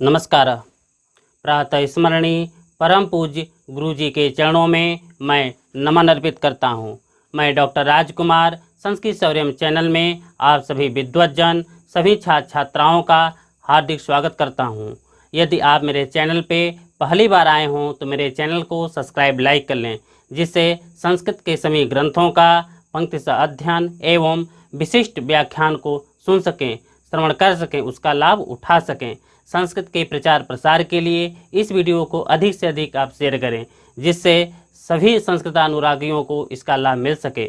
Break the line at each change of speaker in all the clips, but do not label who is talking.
नमस्कार। प्रातः स्मरणीय परम पूज्य गुरु जी के चरणों में मैं नमन अर्पित करता हूँ। मैं डॉक्टर राजकुमार संस्कृत सौर्यम चैनल में आप सभी विद्वज्जन सभी छात्र छात्राओं का हार्दिक स्वागत करता हूँ। यदि आप मेरे चैनल पे पहली बार आए हों तो मेरे चैनल को सब्सक्राइब लाइक कर लें, जिससे संस्कृत के सभी ग्रंथों का पंक्तिश अध्ययन एवं विशिष्ट व्याख्यान को सुन सकें, श्रवण कर सकें, उसका लाभ उठा सकें। संस्कृत के प्रचार प्रसार के लिए इस वीडियो को अधिक से अधिक आप शेयर करें, जिससे सभी संस्कृतानुरागियों को इसका लाभ मिल सके।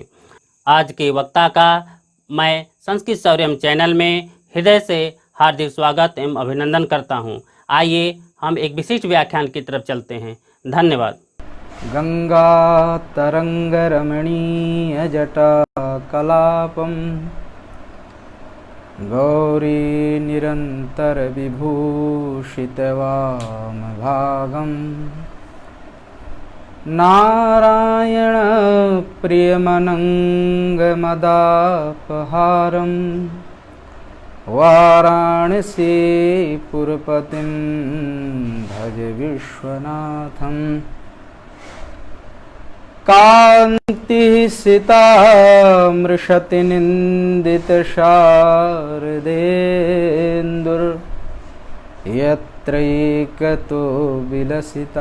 आज के वक्ता का मैं संस्कृत सौर्यम चैनल में हृदय से हार्दिक स्वागत एवं अभिनंदन करता हूं। आइए हम एक विशिष्ट व्याख्यान की तरफ चलते हैं। धन्यवाद।
गंगा तरंग रमणीय जटा कलापम गौरी निरंतर विभूषित वाम भागम नारायण प्रियमनंग मदापहारम वाराणसी पुरपतिं भज विश्वनाथम कांति सिता मृषति निंदित शारदेन्दुर यत्रैकतो विलसितामसितांग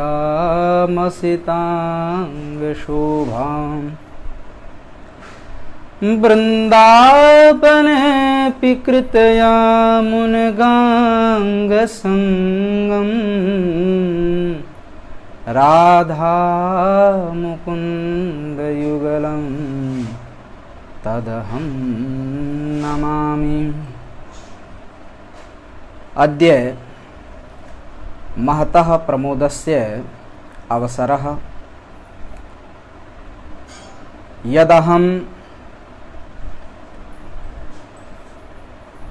शोभाम् वृंदावने पिकृतया मुनगांग संगम राधा मुकुंद युगलम तदहं नमामि। अद्य महतः प्रमोदस्य अवसरः यदहम्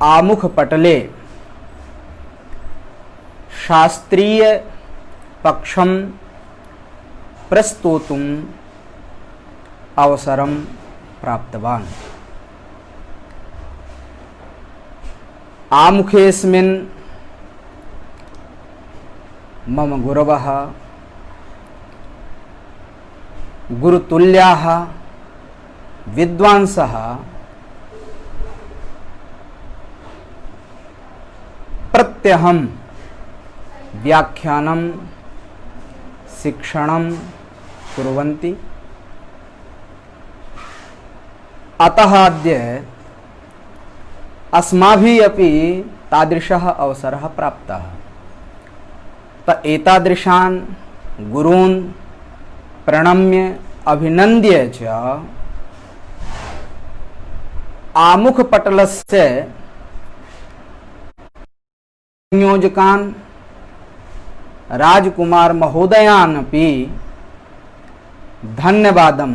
आमुखपटले शास्त्रीय पक्षं प्रस्तोतुम् अवसरं प्राप्तवान्। आमुखेऽस्मिन् मम गुरवः गुरुतुल्याः विद्वांसः प्रत्यहं व्याख्यानं शिक्षणं कुर्वन्ति। अतः अद्य अस्माभिः अपि तादृशः अवसरः प्राप्तः। एतादृशान् गुरून् प्रणम्य अभिनन्द्य च आमुखपटलस्य संयोजकान् राजकुमार महोदयान् अपि धन्यवादं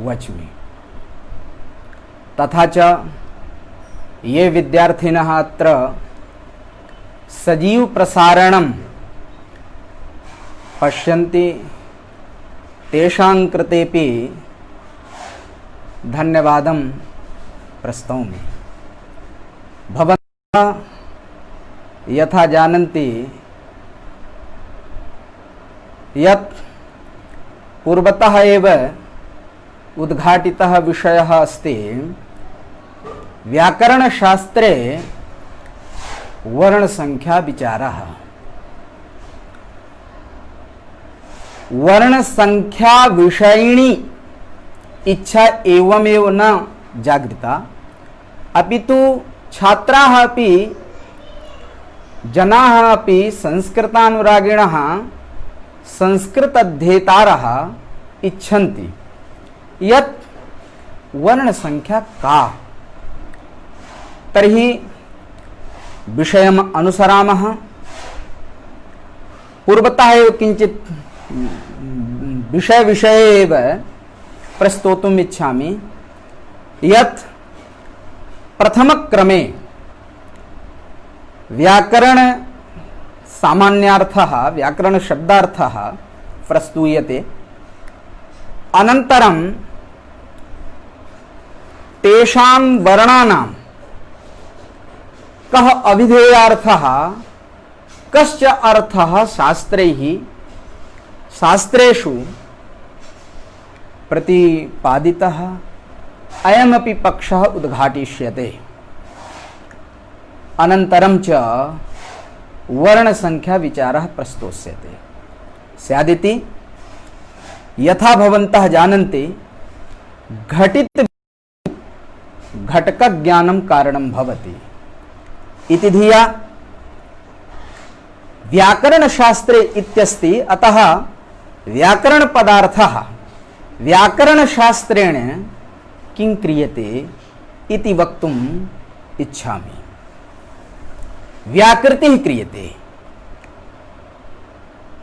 वच्मि। तथा च ये विद्यार्थिनः अत्र सजीव प्रसारणं पश्यन्ति तेषां कृतेपि धन्यवादं प्रस्तौमि। भवन्तः यथा जानन्ति यत् पूर्वतः एव उद्घाटितः विषयः अस्ति व्याकरणशास्त्रे वर्णसंख्या विचारः। वर्णसंख्या विषयिणी इच्छा एवमेव न जागृता, अपितु छात्राः अपि जनाः अपि संस्कृतानुरागिणः संस्कृत अध्येतारः इच्छन्ति यत् वर्णसंख्या का। तर्हि विषयम् अनुसरामः। पूर्वतः एव किञ्चित् विषये एव प्रस्तोतुम् इच्छामि यत् प्रथमक्रमे व्याकरण सामान्यार्थः व्याकरण शब्दार्थः प्रस्तूयते। अनन्तरं तेषां वर्णानां कः अभिधेयार्थः कश्च अर्थः शास्त्रैः शास्त्रेषु प्रतिपादितः अयमपि पक्षः उद्घाटिष्यते। अनन्तरं च वर्णसंख्या विचारः प्रस्तोष्यते। स्यादिति यथा भवन्तः जानन्ति घटित घटक ज्ञानं कारणं भवति इति धिया व्याकरण शास्त्रे इत्यस्ति। अतः व्याकरण पदार्थः व्याकरण शास्त्रेण किं क्रियते इति वक्तुम् इच्छामि। व्याकृतिः क्रियते।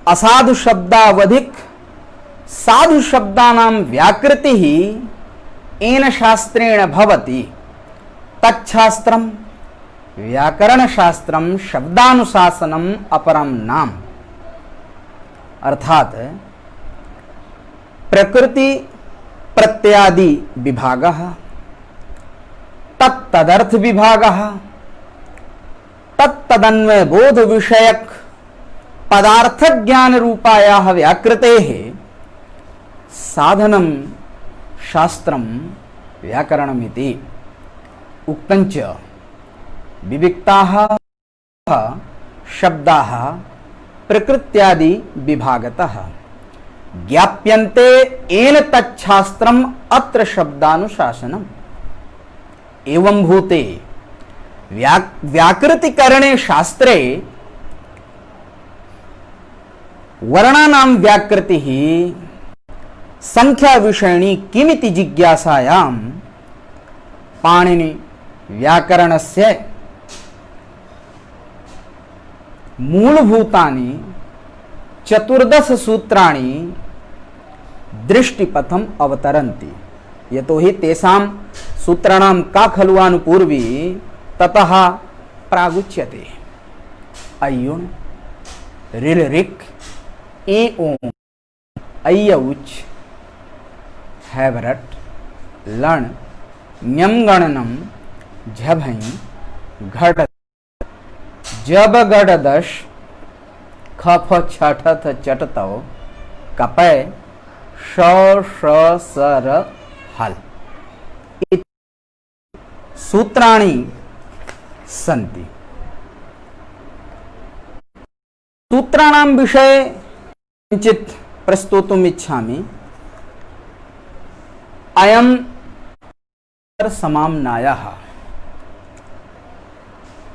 असाधु शब्दावधिक साधु शब्दानां व्याकृतिः येन शास्त्रेण भवति तच्छास्त्रं व्याकरण शास्त्रं शब्दानुशासनम् अपरं नाम। अर्थात प्रकृति प्रत्यादि विभागः तत्तदर्थ विभागः तत्तदन्वय बोध विषयक पदार्थ ज्ञान रूपायाः व्याकृतेः साधनं शास्त्रं व्याकरणमिति। उक्तञ्च विविक्ताः शब्दाः प्रकृत्यादि विभागतः ज्ञाप्यन्ते येन तच्छास्त्रम् अत्र शब्दानुशासनम्। एवं भूते व्याकृतिकरणे शास्त्रे वर्णानां व्याकृतिः संख्या विषयणी किमिति जिज्ञासायां पाणिनि व्याकरणस्य मूलभूतानि 14 सूत्राणि दृष्टिपथम् अवतरन्ति। यतोहि तेषां सूत्राणां का खलुवानुपूर्वी ततः प्रागुच्यते। अयुण् ऋल ऋक् ए ओम् अय्य उच् हैवरट लण ञम गणनम झभई घट जब गडदश खफ छठथ चटतव कपय श श सर हल सूत्राणि सन्ति। सूत्राणां विषये किञ्चित् प्रस्तोतुम् इच्छामि। अयं समाम्नायः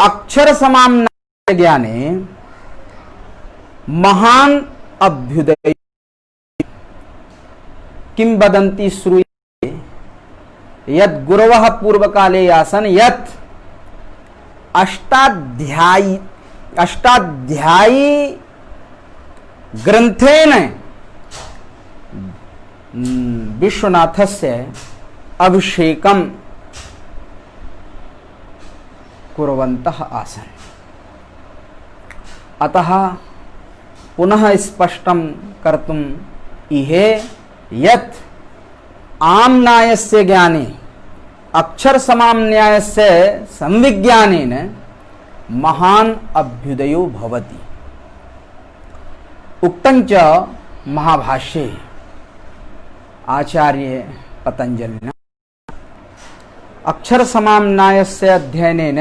अक्षर समाम्नाय ज्ञाने महान अभ्युदय किं वदन्ति श्रूयते यत् गुरवः पूर्वकाले आसन् यत् अष्टाध्यायी ग्रंथेन विश्वनाथस्य अभिषेकं कुर्वन्तः आसन्। अतः पुनः स्पष्टं कर्तुम् इहे यत् आम्नायस्य ज्ञाने अक्षर समाम्नायस्य संविज्ञानेन महान अभ्युदयो भवति। उक्तञ्च महाभाष्ये आचार्य पतंजलिना अक्षर समाम्नायस्य अध्ययनेन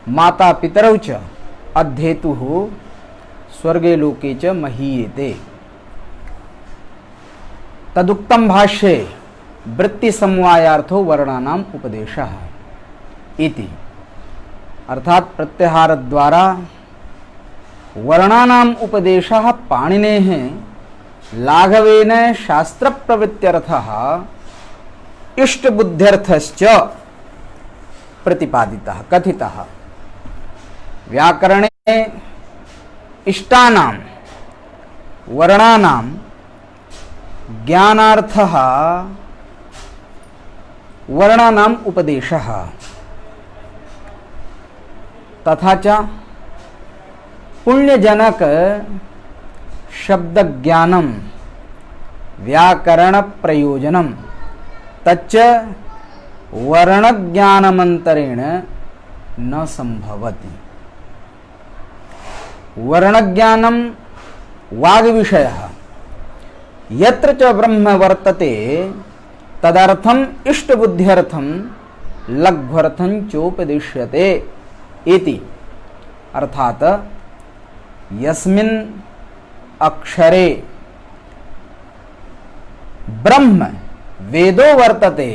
माता पितरौ च अध्येतुः स्वर्गे लोके च महीयते। तदुक्तं भाष्ये वृत्ति समवायार्थो वर्णानाम उपदेशः इति। अर्थात प्रत्याहार द्वारा वर्णानाम उपदेशः पाणिनेः लाघवेन शास्त्र प्रवृत्त्यर्थः इष्ट बुद्ध्यर्थश्च प्रतिपादितः कथितः। व्याकरणे इष्टानां वर्णानां ज्ञानार्थः वर्णानाम उपदेशः तथा च पुण्यजनक शब्द ज्ञानम व्याकरण प्रयोजनम तच्च वर्ण ज्ञानमंतरेण न संभवति। वर्णज्ञानं वाग्विषयः यत्र च ब्रह्म वर्तते तदर्थम इष्टबुद्ध्यर्थम लघ्वर्थं चोपदिश्यते इति। अर्थात यस्मिन् अक्षरे ब्रह्म वेदो वर्तते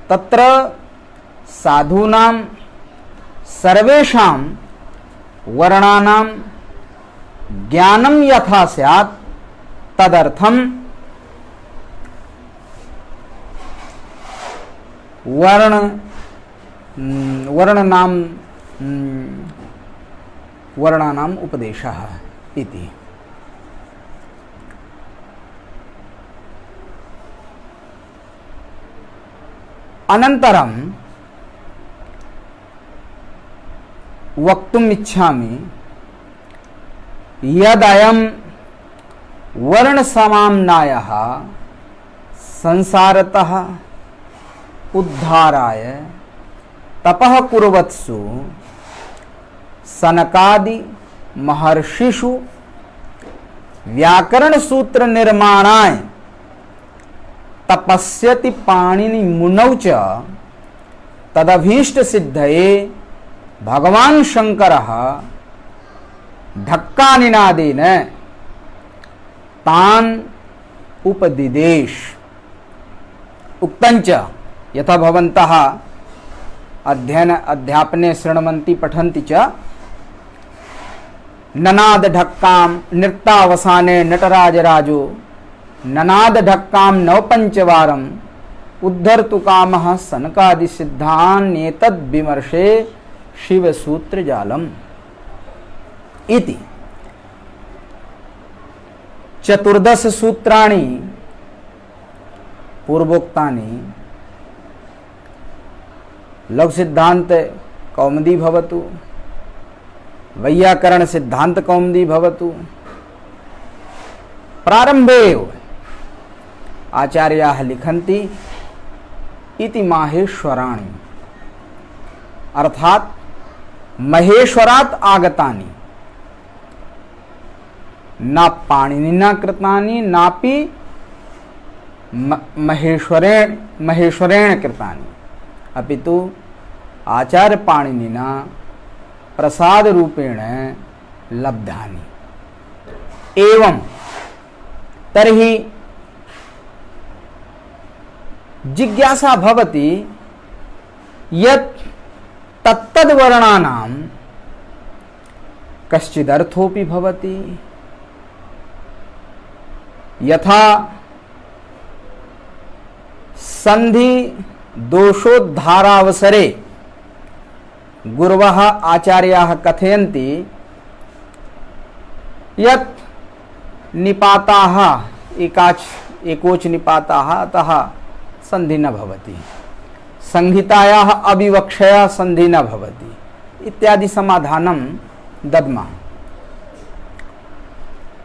तत्र साधूनां सर्वेषां वर्णानां ज्ञानं यथा स्यात् तदर्थं वर्णानाम् उपदेशः इति। अनन्तरं वक्तुम् इच्छामि यदयं वर्णसमाम्नायः संसारतः उद्धाराय तपः कुर्वत्सु सनकादि महर्षिषु व्याकरण सूत्र निर्माणाय तपस्यति पाणिनि मुनौ च तदभीष्ट सिद्धये भगवान शंकरः ढक्कानिनादेन तान् उपदिदेश। उक्तञ्च यथा भवन्तः अध्यापने शृण्वन्ति पठन्ति च ननाद ढक्कां नृत्तावसाने नटराजराजो ननाद ढक्कां नवपञ्चवारम् उद्धर्तु कामः सनकादि सिद्धान्येतद् विमर्शे शिवसूत्रजालम् इति। चतुर्दश सूत्राणि पूर्वोक्तानि लघु सिद्धांत कौमुदी भवतु वैयाकरण सिद्धांत कौमुदी भवतु प्रारंभे आचार्याः लिखन्ति इति माहेश्वराणि अर्थात महेश्वरात् आगतानि न पाणिनिना कृतानि नापि महेश्वरेण कृतानि अपितु आचार्य पाणिनिना प्रसाद रूपेण लब्धानि। एवं तर्हि जिज्ञासा भवति यत् तत्तद्वर्णानां कश्चिदर्थोऽपि भवति। यथा संधि दोषोद्धारावसरे गुरवः आचार्याः कथयन्ति यत् निपाताः एकोच निपाताः अतः संधि न भवति, संहितायाः अविवक्षया संधि न भवति इत्यादि समाधानं दद्मः।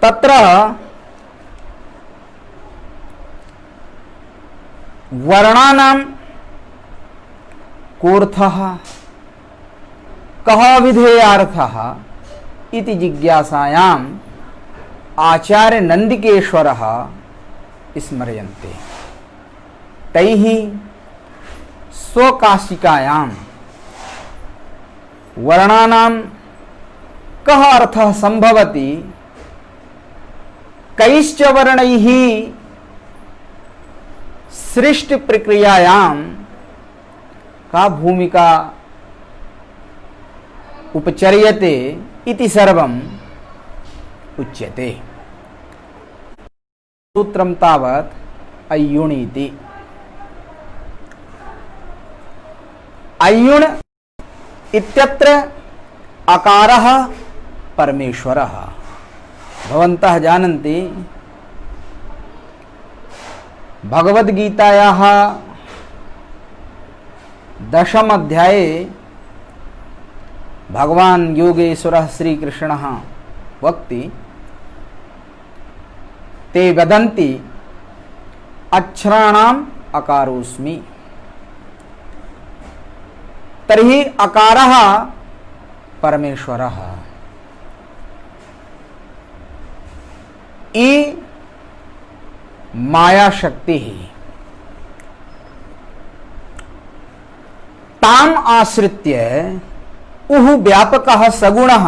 तत्र वर्णानां कोऽर्थः कः विधेयार्थः इति जिज्ञासायाम् आचार्य नंदिकेश्वरः स्मर्यन्ते। तैः स्वकाशिकायां वर्णानां कः अर्थः संभवति कैश्च वर्णैः सृष्टि प्रक्रियायां का भूमिका उपचर्यते इति सर्वम् उच्यते। सूत्रं तावत् अय्युणीति। अय्युण इत्यत्र अकारः परमेश्वरः। भवन्तः जानन्ति भगवद्गीतायाः 10th अध्याये भगवान् योगेश्वरः श्रीकृष्णः वक्ति ते वदन्ति अक्षराणाम् अकारोऽस्मि। तर्हि अकारः परमेश्वरः। ई माया शक्ति ताम आश्रित्य उहु व्यापकः सगुणः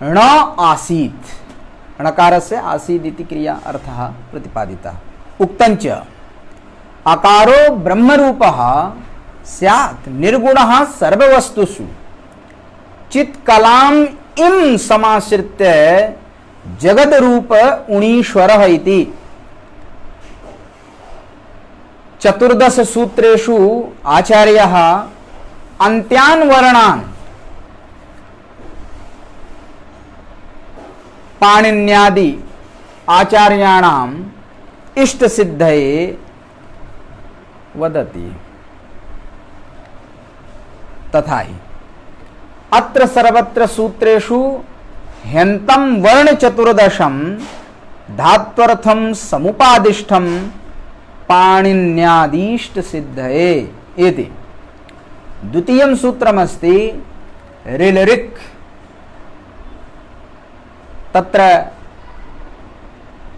न आसीत्। णकारस्य आसीत् इति क्रिया अर्थः प्रतिपादितः। उक्तञ्च आकारो ब्रह्मरूपः स्यात् निर्गुणः सर्ववस्तुषु चित्कलाम् इं समाश्रित्य जगद्रूप उणीश्वरः इति। चतुर्दश सूत्रेषु आचार्यः अन्त्यान् वर्णान् पाणिन्यादि आचार्याणाम् इष्ट सिद्धये वदति। तथा हि अत्र सर्वत्र सूत्रेषु ह्यन्तं वर्ण चतुर्दशं धात्वर्थं समुपादिष्टं पाणिन्यादीष्ट सिद्धये इति। द्वितीयं सूत्रमस्ति ऋलृक्। तत्र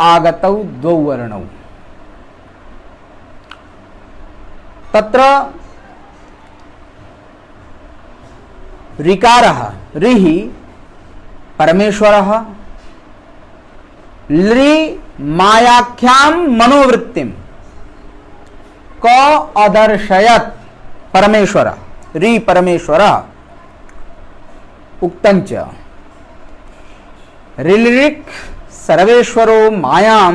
आगतौ द्वौ वर्णौ। तत्र ऋकारः ऋः परमेश्वरः लृ मायाख्यां मनोवृत्तिं क अदर्शयत् परमेश्वरः ऋ परमेश्वरः। उक्तञ्च ऋलृक् सर्वेश्वरो मायां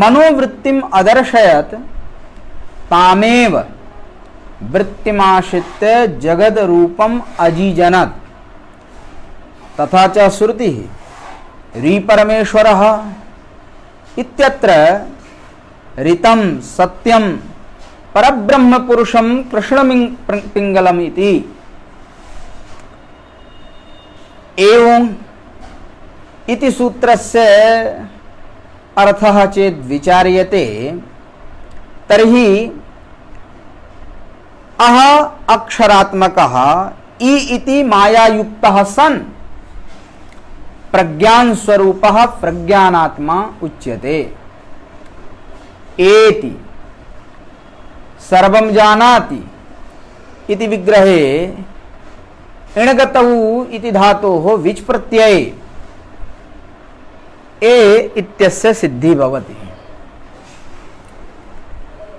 मनोवृत्तिम् अदर्शयत् तामेव वृत्तिमाश्रित्य जगद रूपम अजीजनत्। तथा च श्रुतिः ऋ परमेश्वरः इत्यत्र ऋतं सत्यं परब्रह्म पुरुषं कृष्णपिङ्गलम् इति। एवं इति सूत्रस्य अर्थः चेत् विचार्यते तर्हि अह अक्षरात्मकः ई इति मायायुक्तः सन् प्रज्ञान स्वरूपः प्रज्ञानात्मा उच्यते। एति सर्वं जानाति इति विग्रहे इणगतौ इति धातोः विच् प्रत्यये ए इत्यस्य सिद्धि भवति।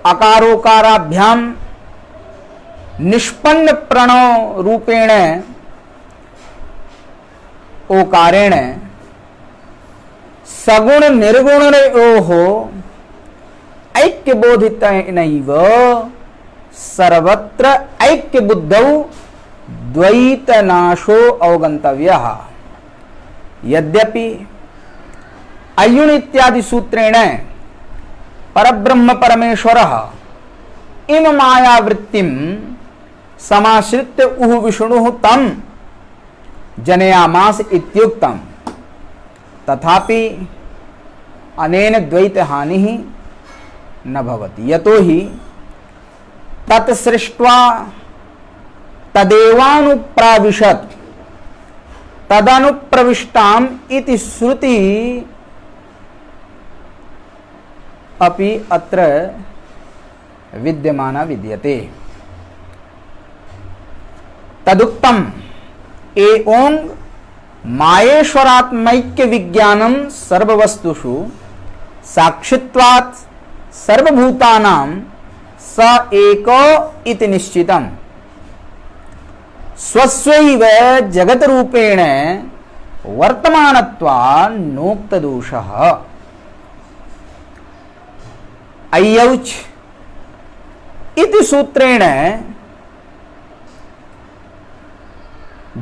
अकारोकाराभ्यां निष्पन्न प्रणव रूपेण ओकारेण सगुण निर्गुणयोः ऐक्यबोधितेनैव सर्वत्र ऐक्यबुद्धौ द्वैतनाशो अवगन्तव्यः। यद्यपि अयुण इत्यादि सूत्रेण परब्रह्म परमेश्वरः इम मायावृत्तिं समाश्रित्य उहु विष्णुः तं जनयामास इत्युक्तम्, तथापि अनेन द्वैत हानिः न भवति। यतो हि तत् सृष्ट्वा तदेवानुप्राविशत् तदनुप्रविष्टाम् इति श्रुति अपि अत्र विद्यमाना विद्यते। तदुक्तम् एवं मायेश्वरात्मैक्य विज्ञानं सर्ववस्तुषु साक्षित्वात् सर्वभूतानां स एको इति निश्चितम्। स्वस्वैव जगत रूपेण वर्तमानत्वात् नोक्तदोषः। अयौच इति सूत्रेण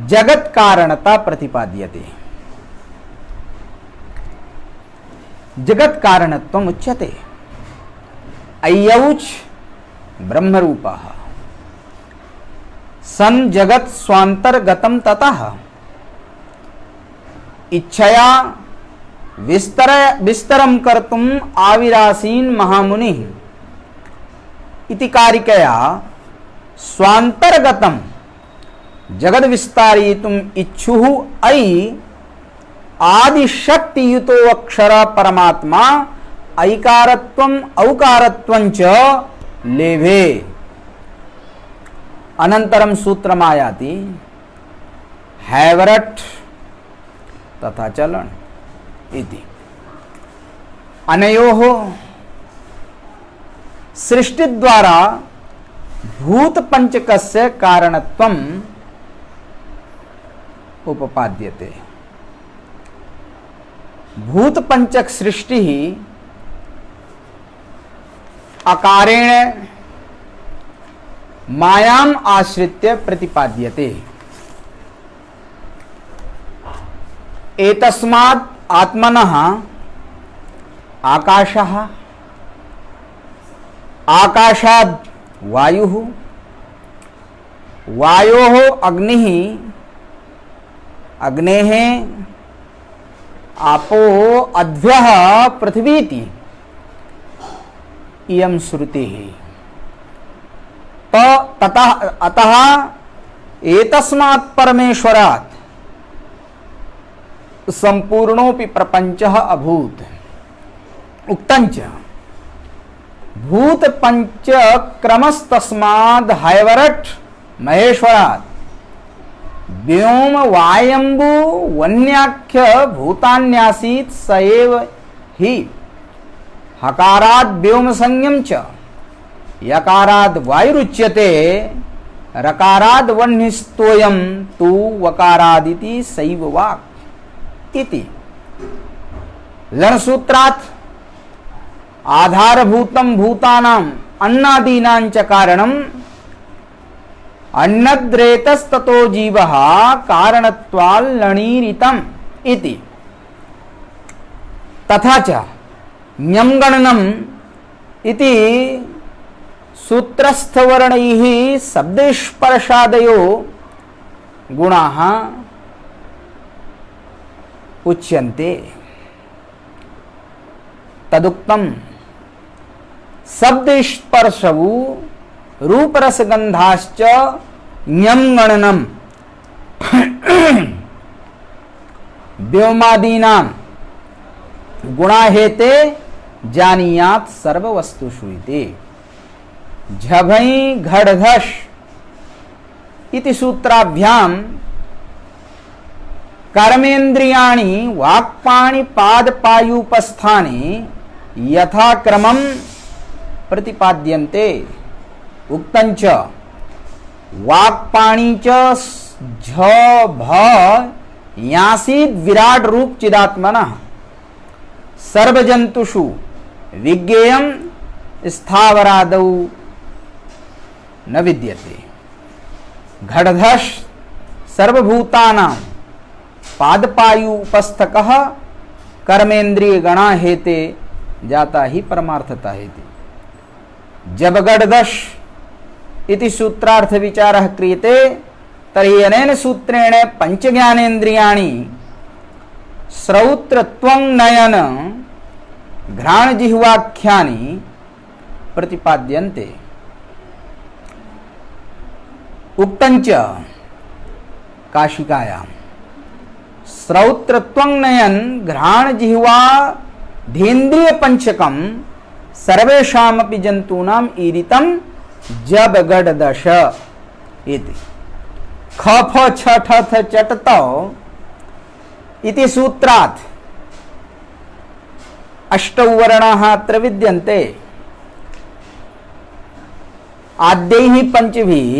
जगत कारणता प्रतिपाद्यते। जगत कारणत्वम् उच्यते। अयौच ब्रह्मरूपः सन् जगत स्वान्तर्गतं ततः इच्छया विस्तरं कर्तुम् आविरासीन् महामुनिः इति कारिकया स्वान्तर्गतं जगद विस्तारयितुम् इच्छुः अयि आदि शक्ति युतो अक्षर परमात्मा ऐकारत्वम औकारत्वं च लेभे। अनंतरम सूत्रमायाति हैवरट तथा चलन इति। अनयोः सृष्टि द्वारा भूत पंचकस्य कारणत्वम उपपाद्यते। भूत पंचक सृष्टि ही अकारेण मायाम आश्रित्य प्रतिपाद्यते। एतस्मात् आत्मनः आकाशः, आकाशात् वायुः, वायोः अग्निः, अग्नेः आपो अद्भ्यः पृथ्वीति इयं श्रुतिः। तो ततः अतः एतस्मात् परमेश्वरात् संपूर्णोऽपि प्रपंचः अभूत्। उक्तञ्च भूत पंच क्रमस्तस्माद् हैवरट् महेश्वरात् व्योम वायंबु वन्याख्य भूतान्यासीत् स एव हि हकाराद् व्योम संज्ञं च यकाराद् वायुरुच्यते रकाराद् वह्निस्तोयं तु वकारादिति सैव वाक् इति। लणसूत्रात् आधारभूतं भूतानां अन्नादीनां च कारणम् अन्नद्रेतस्ततो जीवः कारणत्वात् लणीरितम् इति। तथा च ञम् इति सूत्रस्थवर्णैः शब्दस्पर्शादयो गुणाः उच्यन्ते। तदुक्तम् शब्दस्पर्शवु रूपरसगन्धाश्च ञम् व्योमादीनां गुणा हेते जानीयात् सर्ववस्तुषु इति। झभई घड़घश इति सूत्राभ्याम कर्मेन्द्रियाणि वाक्पाणि पादपायूपस्थानि यथाक्रमं प्रतिपाद्यन्ते। उक्तञ्च वाक्पाणि च झ भ यासीद् विराट रूप चिदात्मनः सर्वजन्तुषु विज्ञेयं स्थावरादौ न विद्यते। घड़घश सर्वभूतानां पादपायु उपस्थकः कर्मेन्द्रिय गणा हेते जाता ही परमार्थता हेते। जब घड़घश इति सूत्रार्थ विचारः क्रियते तर्हि अनेन सूत्रेण पंच ज्ञानेन्द्रियाणि श्रौत्रत्वं नयन घ्राण जिह्वाख्यानि प्रतिपाद्यन्ते। उक्तञ्च काशिकायां श्रौत्रत्वं नयन घ्राण जिह्वा धेन्द्रिय पंचकं सर्वेषामपि जन्तूनां ईरितं जब गडदश इति। ख फ छ ठ थ चट त इति सूत्रात् अष्टौ वर्णाः अत्र विद्यन्ते। आद्यैः पंचभिः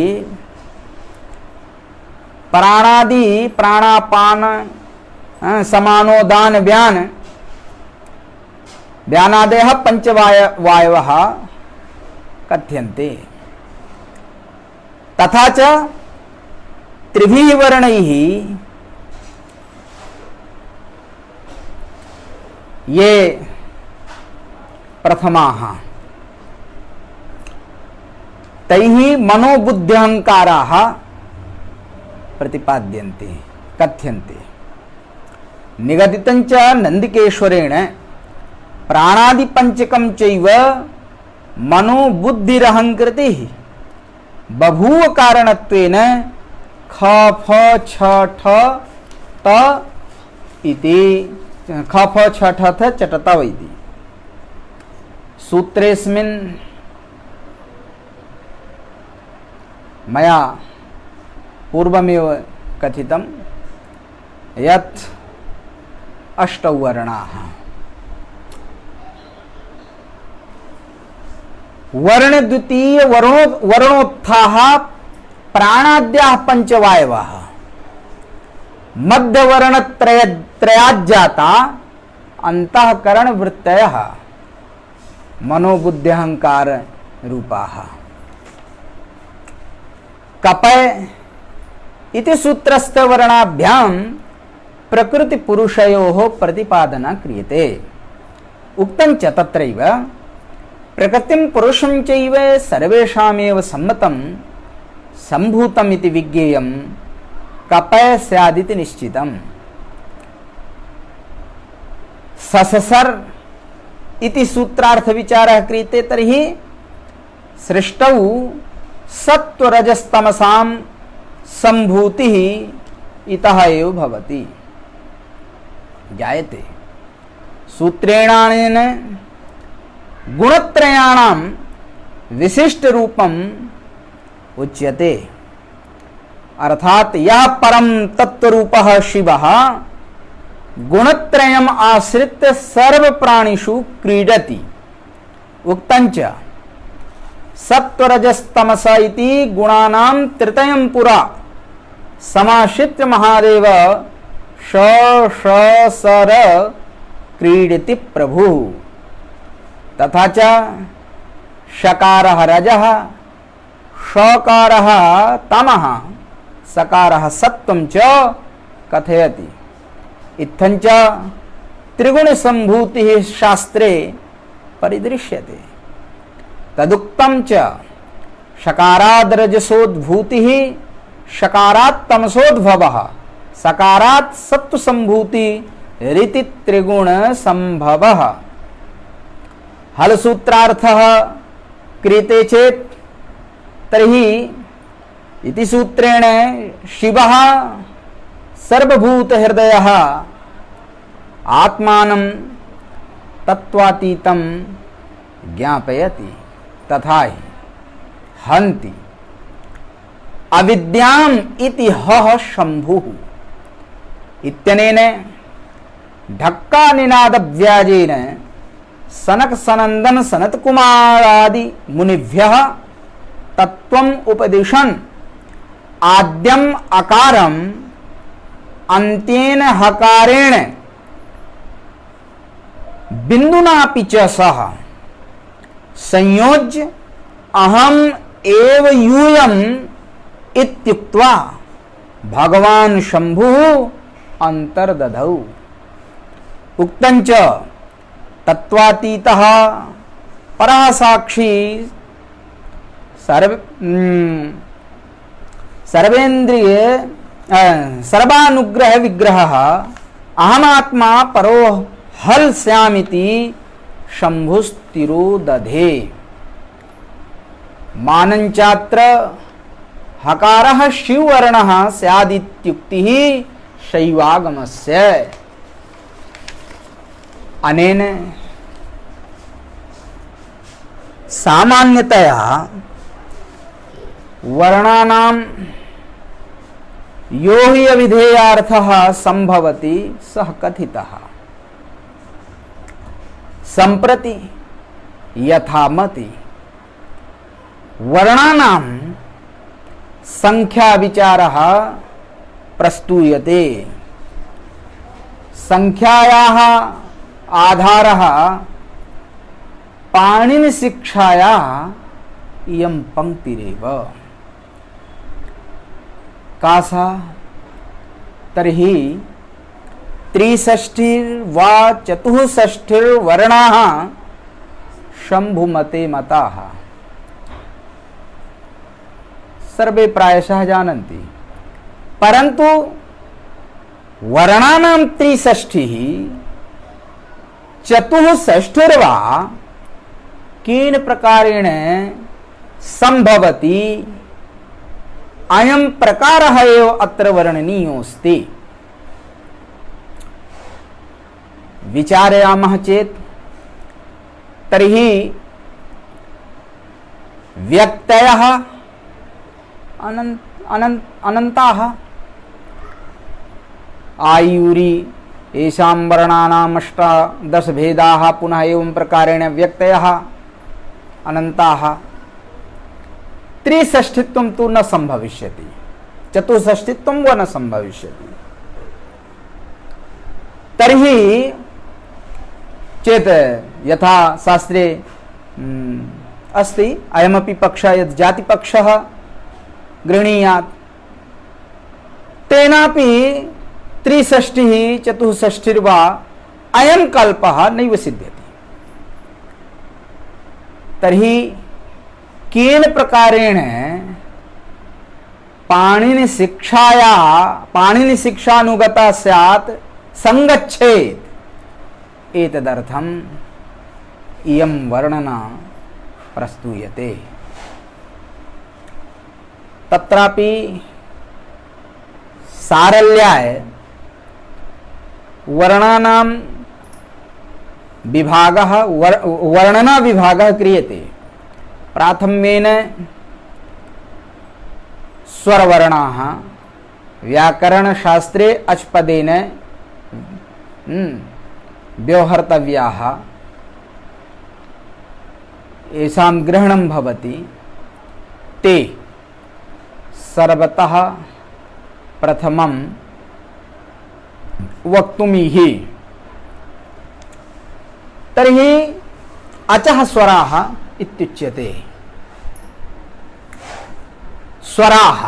प्राणादि प्राणापान समानोदान व्यान व्यानादयः पंचवायवः कथ्यन्ते। तथा च त्रिभिः वर्णैः ये प्रथमाः तैः मनोबुद्ध्यहंकाराः प्रतिपाद्यन्ते कथ्यन्ते। निगदितं च नंदिकेश्वरेण प्राणादि पंचकं चैव मनोबुद्धिरहंकृतिः बभूव कारणत्वेन ख फ छ ठ त इति खफ छठथ चटत इति सूत्रेस्मिन् मया पूर्वमेव कथितं यत् अष्टौ वर्णाः वर्णद्वितीय वर्णोत्थाः प्राणाद्याः पंचवायवः मध्यवर्णत्रयाज्जाता अंतःकरण वृत्तयः मनोबुद्ध्यहंकार रूपाः कपय इति सूत्रस्थ वर्णाभ्यां प्रकृति पुरुषयोः प्रतिपादना क्रियते उक्तं च तत्रैव प्रकृतिं पुरुषं चैव सर्वेषामेव सम्मतं सम्भूतम् इति विज्ञेयं कपय स्यादिति निश्चितम् सससर इति सूत्रार्थ विचारः क्रियते तर्हि सृष्टौ सत्वरजस्तमसां सम्भूतिः इतः एव भवति जायते सूत्रेणानेन गुणत्रयाणां विशिष्ट रूपम् उच्यते अर्थात यह परम तत्वरूपः शिवः गुणत्रयम् आश्रित्य सर्व प्राणिषु क्रीडति उक्तञ्च सत्वरजस्तमस इति गुणानां त्रितयं पुरा समाश्रित्य महादेव सर क्रीडति प्रभुः तथा च शकारः रजः शकारः तमः सकारः सत्वं च कथयति इत्थञ्च त्रिगुण संभूतिः शास्त्रे परिदृश्यते तदुक्तं च शकाराद् रजसोद्भूतिः शकारात् तमसोद्भवः सकारात् सत्व संभूति रीति त्रिगुण संभवः हल सूत्रार्थः क्रियते चेत् तर्हि इति सूत्रेण शिवः सर्वभूत हृदयः आत्मानं तत्वातीतं ज्ञापयति तथा हि हन्ति अविद्याम् इति हः शंभुः इत्यनेन ढक्का निनाद व्याजेन सनक सनंदन सनत कुमारादि मुनिभ्यः तत्त्वम् उपदिशन् आद्यम अकारम अन्त्येन हकारेण बिंदुनापि च सह संयोज्य अहम एव यूयम् इत्युक्त्वा भगवान् शंभुः अंतर्दधौ उक्तञ्च तत्वातीतः परः साक्षी सर्वेन्द्रिय सर्वानुग्रह विग्रहः अहमात्मा परो हल स्यामिति शंभुस्तिरो दधे मानञ्चात्र हकारः शिववर्णः स्यादित्युक्तिः शैवागमस्य अनेन सामान्यतया वर्णानां यो हि अविधेयार्थः संभवति सः कथितः सम्प्रति यथामति वर्णानां संख्या विचारः प्रस्तूयते संख्यायाः आधारः पाणिनि शिक्षायाः इयं पंक्तिरेव कासा तर्हि त्रिषष्ठिर्वा चतुष्षष्ठिर्वर्णाः शंभुमते मताः सर्वे प्रायशः जानन्ति परन्तु वर्णानां त्रिषष्ठिः चतुष्षष्ठिर्वा केन प्रकारेण संभवति अयं प्रकारः एव अत्र वर्णनीयोऽस्ति विचारयामः चेत् तर्हि व्यक्तयः अनन्ताः। आयुरी येषां वर्णानाम् अष्टादश भेदाः पुनः एवं प्रकारेण व्यक्तयः अनन्ताः। त्रिषष्ठित्वं तु न सम्भविष्यति, चतुष्षष्ठित्वं वा न सम्भविष्यति। तर्हि चेत् यथा शास्त्रे अस्ति अयमपि पक्षः यत् जातिपक्षः गृह्णीयात्, तेनापि त्रिषष्टिः चतुष्षष्टिर्वा अयं कल्पः नैव सिद्ध्यति। तर्हि केन प्रकारेण पाणिनिशिक्षानुगता स्यात् संगच्छेत्, एतदर्थम् इयं वर्णना प्रस्तूयते। तत्रापि सारल्याय वर्णानां विभागः वर्णना विभागः क्रियते। प्राथम्येन स्वरवर्णाः व्याकरणशास्त्रे अच्पदेन व्यवहर्तव्याः, येषां ग्रहणं भवति। ते सर्वतः प्रथमं वक्तुमिहि। तर्हि अचः स्वराः इत्युच्यते। स्वराः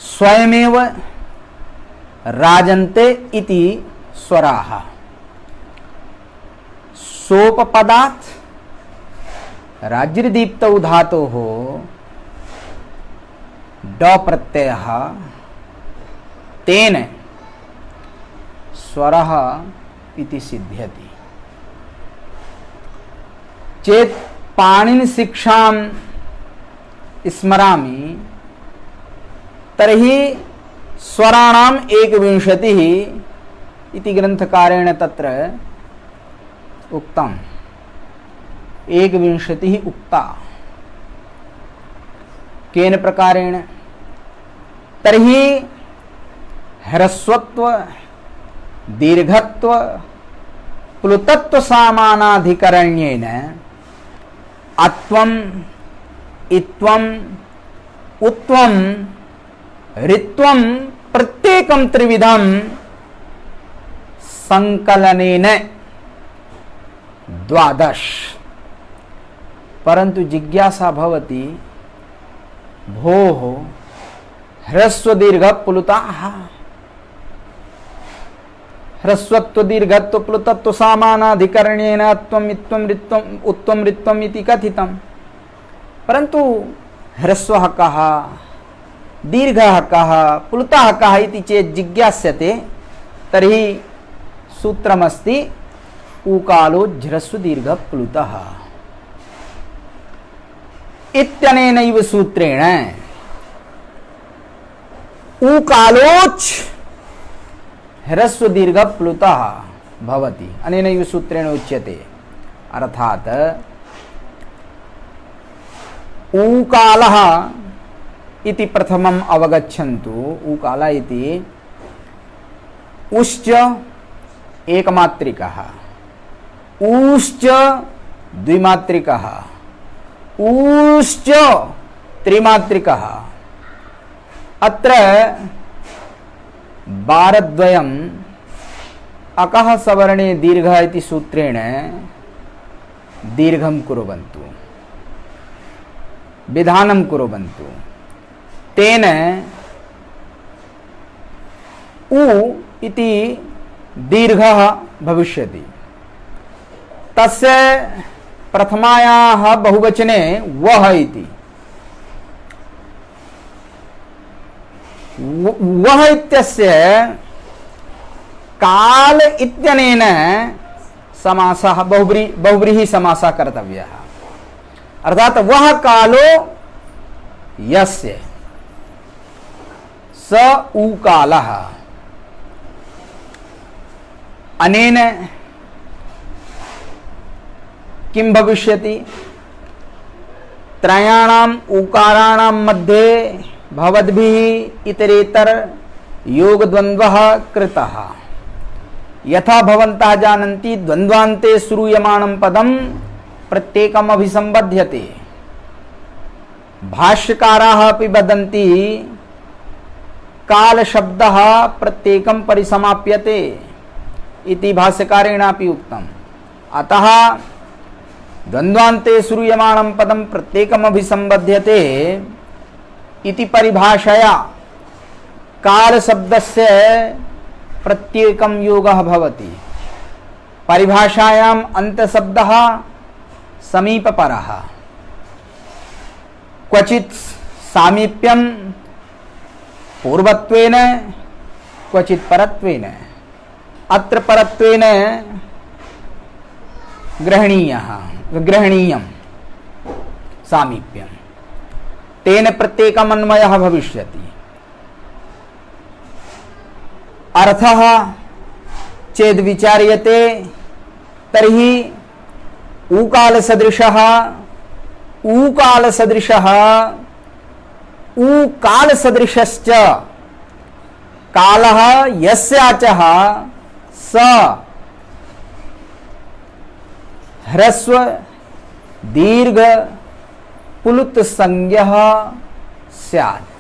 स्वयमेव राजन्ते इति स्वराः। सोपपदात् राज्यदीप्तौ धातोः ड प्रत्ययः तेन स्वरः इति सिद्ध्यति। चेत् पाणिनिशिक्षां स्मरामि तर्हि स्वराणाम् एकविंशतिः इति ग्रन्थकारेण तत्र उक्तम्। एकविंशतिः उक्ता। केन प्रकारेण? तर्हि ह्रस्वत्व दीर्घत्व प्लुतत्व सामानाधिकरण्येन अत्वम् इत्वम् उत्वम् ऋत्वं प्रत्येकं त्रिविधं संकलनेन 12। परंतु जिज्ञासा भवति, भोः ह्रस्व दीर्घ प्लुताः, ह्रस्वत्व दीर्घत्व प्लुतत्व सामानाधिकरणेन अत्वम् इत्वं ऋत्वम् उत्वम् ऋत्वम् इति कथितं। परंतु ह्रस्वः कः, दीर्घः कः, प्लुतः कः इति चेत् जिज्ञास्यते। तर्हि सूत्रमस्ति ऊकालो ह्रस्व दीर्घ प्लुतः इत्यनेनैव सूत्रेण ऊकालोच ह्रस्व दीर्घ प्लुतः भवति। अनेनैव सूत्रेण उच्यते। अर्थात् ऊकालः इति प्रथमम् अवगच्छन्तु। ऊकाल इति उश्च एकमात्रिकः, ऊश्च द्विमात्रिकः, ऊश्च त्रिमात्रिकः। अत्र बारद्वयम् अकः सवर्णे दीर्घः इति सूत्रेण दीर्घं कुर्वन्तु, विधानं कुर्वन्तु। तेन उ इति दीर्घः भविष्यति। तस्य प्रथमायाः बहुवचने वः इति, वः इत्यस्य काल इत्यनेन समासः बहुव्रीहि समासः कर्तव्यः। अर्थात वह कालो यस्य स ऊकालः। अनेन किं भविष्यति? त्रयाणाम् ऊकाराणां मध्ये भवद्भिः इतरेतर योगद्वन्द्वः कृतः। यथा भवन्तः जानन्ति द्वन्द्वान्ते श्रूयमाणं पदं प्रत्येकम् अभिसंबध्यते। भाष्यकाराः अपि वदन्ति काल शब्दः प्रत्येकं परिसमाप्यते इति भाष्यकारेणापि उक्तम्। अतः द्वन्द्वान्ते श्रूयमाणं पदं प्रत्येकम् अभिसंबध्यते इति परिभाषया काल शब्दस्य प्रत्येकं योगः भवति। परिभाषायाम् अंतशब्दः समीपपरः। क्वचित् सामीप्यं पूर्वत्वेन क्वचित् परत्वेन। अत्र परत्वेन ग्रहणीयं सामीप्यं, तेन प्रत्येकम् अन्वयः भविष्यति। अर्थः चेद् विचार्यते तर्हि ऊकालसदृशः ऊकालसदृशश्च कालः यस्याचः स ह्रस्व दीर्घ पुलुत संज्ञः स्यात्।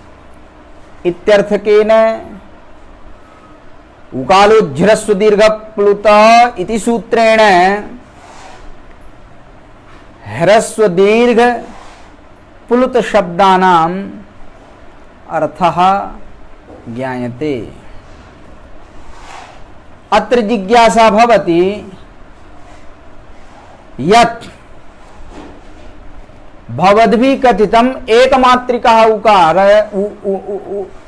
इत्यर्थकेन उकालोज्झ्रस्व दीर्घ प्लुत इति सूत्रेण ह्रस्व दीर्घ पुलुत शब्दानाम् अर्थः ज्ञायते। अत्र जिज्ञासा भवति यत् भवद्भिः कथितम् एकमात्रिकः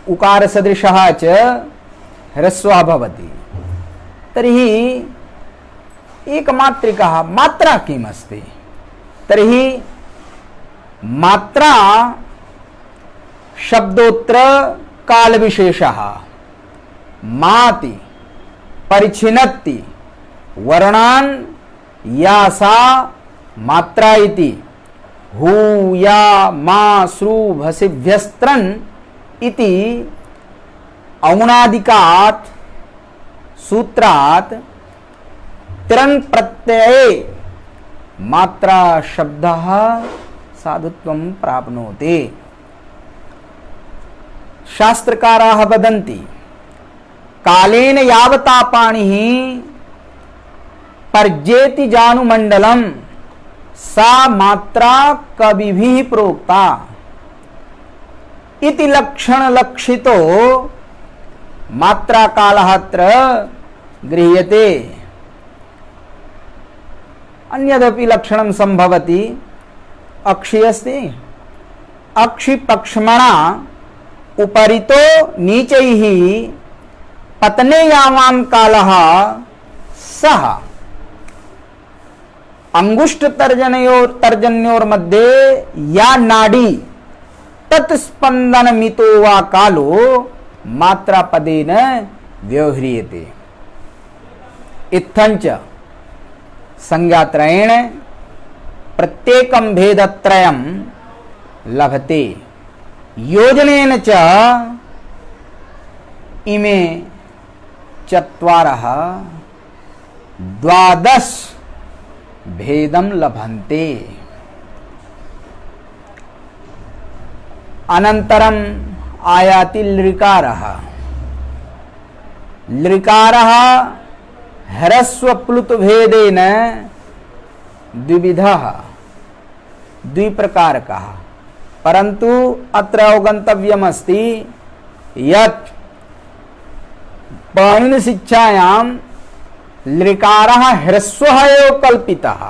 उकार सदृशः च ह्रस्वः भवति। तर्हि एकमात्रिकः मात्रा किम् अस्ति? तर्हि मात्रा शब्दोत्र कालविशेषः। माति परिच्छिनत्ति वर्णान् या सा मात्रा इति। हू या मा श्रु भसिभ्यस्त्रन् इति औणादिकात् सूत्रात् तिरन् प्रत्यये मात्रा शब्दः साधुत्वं प्राप्नोति। शास्त्रकाराः वदन्ति कालेन यावता पाणिः पर्जेति जानुमण्डलं सा मात्रा कविभिः प्रोक्ता इति लक्षण लक्षितो मात्रा कालः अत्र गृह्यते। अन्यदपि लक्षणं संभवति। अक्षि अस्ति, अक्षि पक्ष्मणा उपरितो नीचैः पतने यावान् कालः सः अंगुष्ठ तर्जन्योर मध्ये या नाडी तत्स्पंदनमितो वा कालो मात्रा पदेन व्यवह्रियते। इत्थंच संज्ञात्रयेण प्रत्येकं भेदत्रयं लभते। योजनेन च इमे चत्वारः द्वादश भेदं लभन्ते। अनन्तरम् आयाति लृकारः। लृकारः ह्रस्व प्लुत भेदेन द्विविधः द्विप्रकारकः। परन्तु अत्र अवगन्तव्यमस्ति यत् पाणिनि शिक्षायां लृकारः ह्रस्वः एव कल्पितः।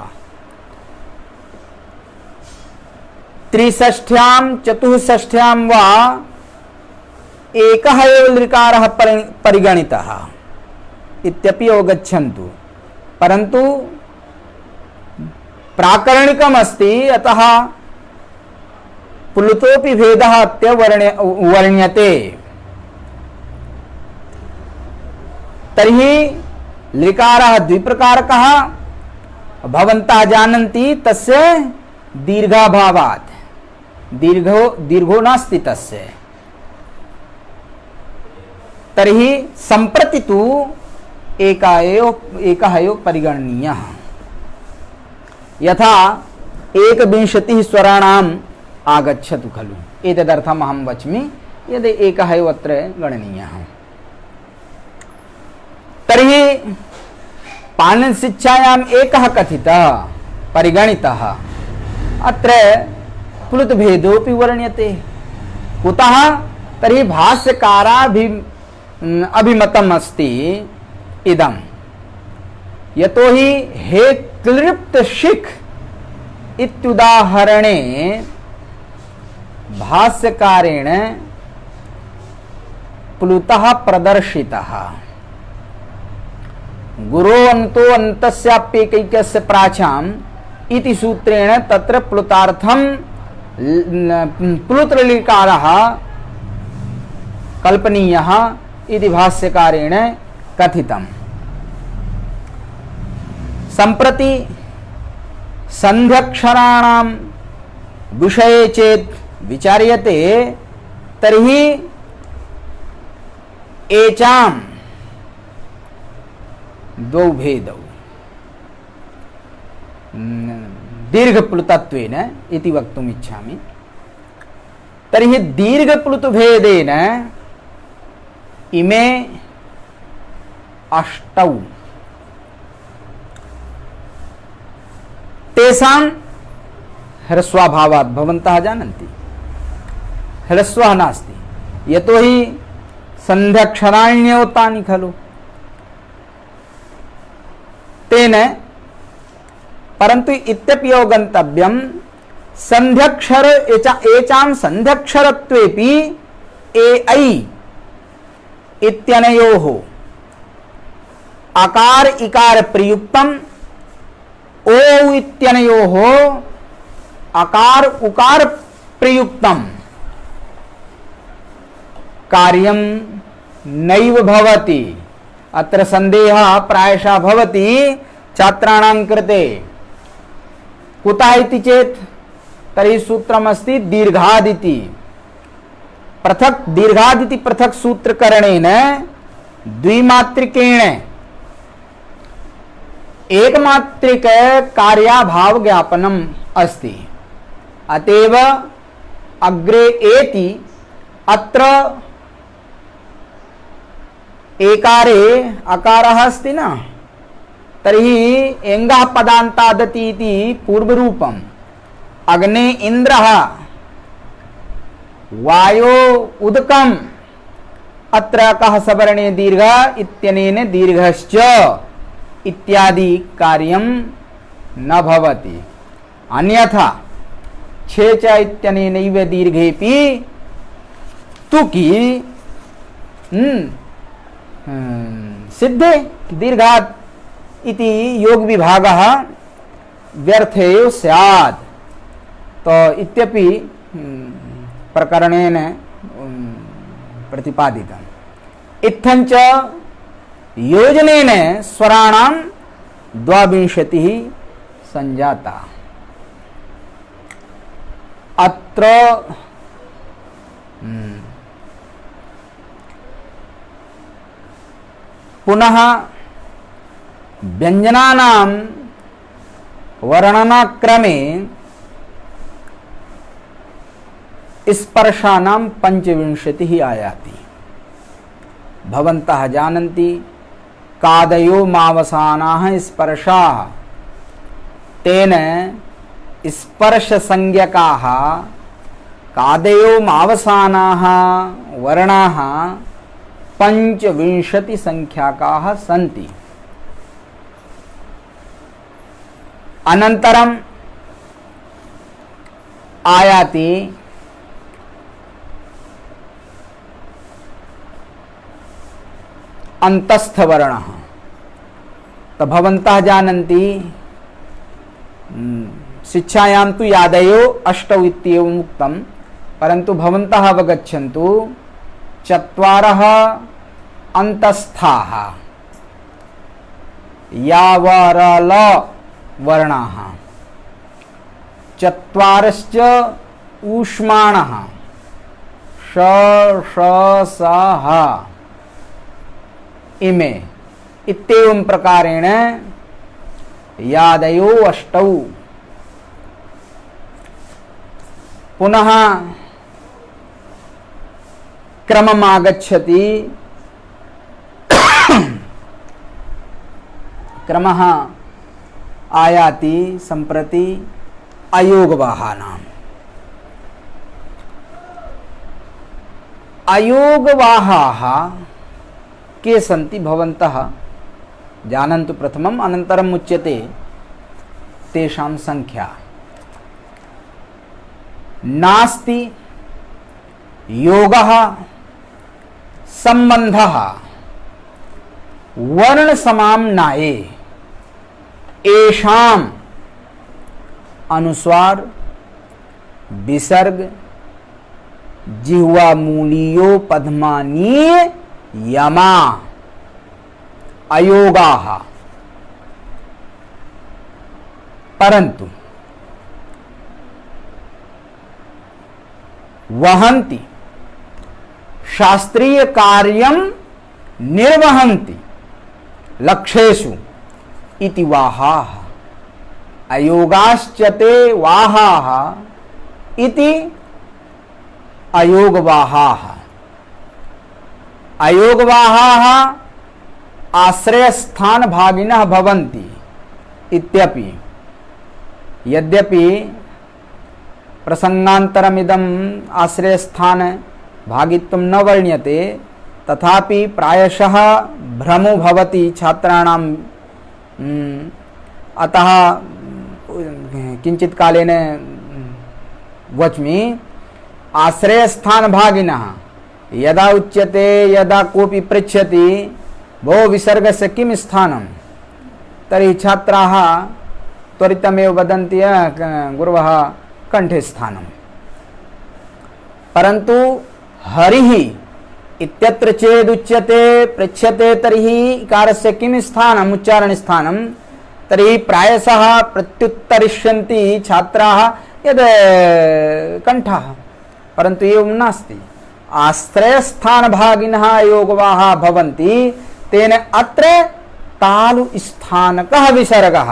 त्रिषष्ठ्यां चतुष्षष्ठ्यां वा एकः एव लृकारः परिगणितः इत्यपि अवगच्छन्तु। परन्तु प्राकरणिकमस्ति, अतः प्लुतोपि भेदः अत्य वर्ण्यते। तर्हि लिकारः द्विप्रकारकः भवन्तः जानन्ति तस्य दीर्घाभावात् दीर्घो नास्ति तस्य। तर्हि सम्प्रति तु एकः एव परिगणनीयः। यथा 21 स्वराणाम् आगच्छतु खलु, एतदर्थम् अहं वच्मि यदि एकः एव अत्र गणनीयः। तर्हि पाणिनिशिक्षायाम् एकः कथितः परिगणितः, अत्र प्लुतभेदोऽपि वर्ण्यते। कुतः? तर्हि भाष्यकाराभिमतम् अस्ति इदं, यतोहि हे क्लृप्त शिख इत्युदाहरणे भाष्यकारेण प्लुतः प्रदर्शितः। गुरोऽन्तो अन्तस्याप्येकैकस्य प्राच्याम् इति सूत्रेण तत्र प्लुतार्थं प्लुतलिकारः कल्पनीयः इति भाष्यकारेण कथितम्। सम्प्रति संध्यक्षराणां विषये चेत् विचार्यते तर्हि एचां द्वौ भेदौ दीर्घप्लुतत्वेन इति वक्तुम् इच्छामि। तर्हि दीर्घप्लुतभेदेन इमे अष्टौ तेषां ह्रस्वाभावात् भवन्तः जानन्ति, ह्रस्वः नास्ति, यतोहि सन्ध्यक्षराण्येव तानि खलु। तेन परन्तु इत्यपि अवगन्तव्यं सन्ध्यक्षर एचां सन्ध्यक्षरत्वेपि ए ऐ इत्यनयोः आकार इकार प्रयुक्तम् ओ इत्यनयोः आकार उकार प्रयुक्तम् कार्यं नैव भवति। अत्र संदेहः प्रायशः भवति छात्राणां कृते। कुतः इति चेत् तर्हि सूत्रमस्ति दीर्घादिति। पृथक् दीर्घादिति पृथक् सूत्रकरणेन द्विमात्रिकेण एकमात्रिक कार्याभाव ज्ञापनम् अस्ति। अतएव अग्रे एति अत्र एकारे अकारः अस्ति न, तर्हि एङ्गः पदान्तादति इति पूर्वरूपम्। अग्ने इन्द्रः, वायो उदकम्, अत्र कः सवर्णे दीर्घ इत्यनेन दीर्घश्च इत्यादि कार्यं न भवति। अन्यथा छे च इत्यनेनैव दीर्घेपि तुकी सिद्धे दीर्घात् इति योग विभागः व्यर्थे स्यात्। तो इत्यपि प्रकरणेन प्रतिपादितम्। इत्थञ्च योजनेन स्वराणां 22 संजाता। अत्र पुनः व्यञ्जनानां वर्णनाक्रमे स्पर्शानां 25 आयाति। भवन्तः जानन्ति कादयो मावसानाः स्पर्शाः, तेन स्पर्श संज्ञकाः कादयो मावसानाः वर्णाः 25 संख्याकाः सन्ति। अनन्तरम् आयाति अंतस्थ वर्णः। तो भवन्तः जानन्ति शिक्षायां तु यादयो अष्टौ इत्येवम् उक्तं, परन्तु भवन्तः अवगच्छन्तु 4 अंतस्थाः यावरल वर्णाः चत्वारश्च ऊष्माणः श ष स ह इमे इत्येवं प्रकारेण यादयो अष्टौ पुनः क्रमम् आगच्छति क्रमः आयाति सम्प्रति अयोगवाहानाम् अयोगवाहाः के सन्ति भवन्तः जानन्तु प्रथमम् अनन्तरम् उच्यते तेषां संख्या नास्ति योगः सम्बन्धः वर्णसमाम्नाये एषाम् अनुस्वार विसर्ग जिह्वामूलीयो पद्मानीय यमा अयोगाः परन्तु वहन्ति शास्त्रीय कार्यं निर्वहन्ति लक्ष्येषु इति वाहाः अयोगाश्चते वाहाः इति अयोगवाहाः अयोगवाहाः आश्रयस्थान भागिनः भवन्ति इत्यपि यद्यपि प्रसंगान्तरमिदम् आश्रयस्थान भागित्वं न वर्ण्यते तथापि प्रायशः भ्रमो भवति छात्राणां अतः किंचित कालेन वच्मि आश्रयस्थान भागिनः यदा उच्यते यदा कोऽपि पृच्छति भो विसर्गस्य किं स्थानं तर्हि छात्राः त्वरितमेव वदन्ति गुरवः कंठे स्थानं परन्तु हरिः इत्यत्र चेदुच्यते पृच्छ्यते तर्हि इकारस्य किं स्थानम् उच्चारणस्थानं तर्हि प्रायशः प्रत्युत्तरिष्यन्ति छात्राः यद् कंठः परन्तु एवं नास्ति आश्रयस्थानभागिनः योगवाहाः भवन्ति तेन अत्र तालु स्थानकः विसर्गः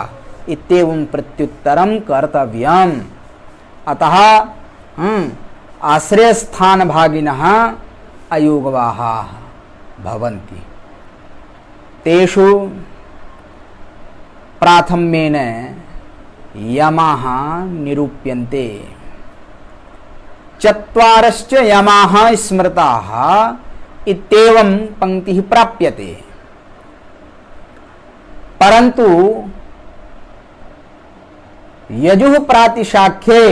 इत्येवं प्रत्युत्तरं कर्तव्यम् अतः आश्रयस्थानभागिनः अयोगवाहाः भवन्ति तेषु प्राथम्येन यमाः निरूप्यन्ते चत्वारश्च यमाः स्मृताः इत्येवं पंक्तिः प्राप्यते परन्तु यजुः प्रातिशाख्ये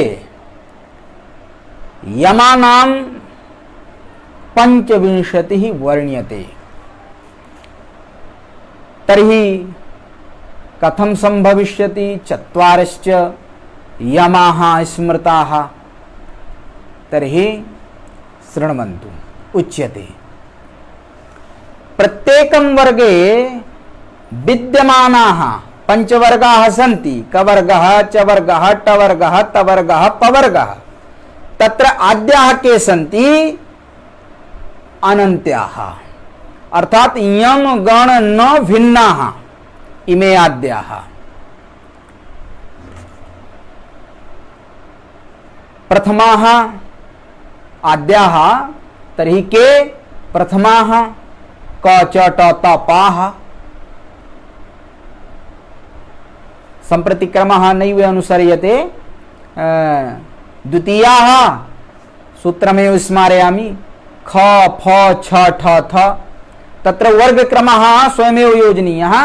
यमानां पंचविंशतिः वर्ण्यते तर्हि कथं संभविष्यति चत्वारश्च यमाः स्मृताः तर्हि शृण्वन्तु उच्यते प्रत्येकं वर्गे विद्यमानाः पंचवर्गाः सन्ति कवर्गः चवर्गः टवर्गः तवर्गः पवर्गः तत्र आद्याः के सन्ति अनन्त्याः अर्थात यम गण न भिन्नाः इमे आद्याः प्रथमाः आद्याः तर्हि के प्रथमाः क च ट त पाः सम्प्रति क्रमः नैव अनुसर्यते द्वितीयाः सूत्रमेव स्मारयामि ख फ छ ठ थ तत्र वर्गक्रमः स्वयमेव योजनीयः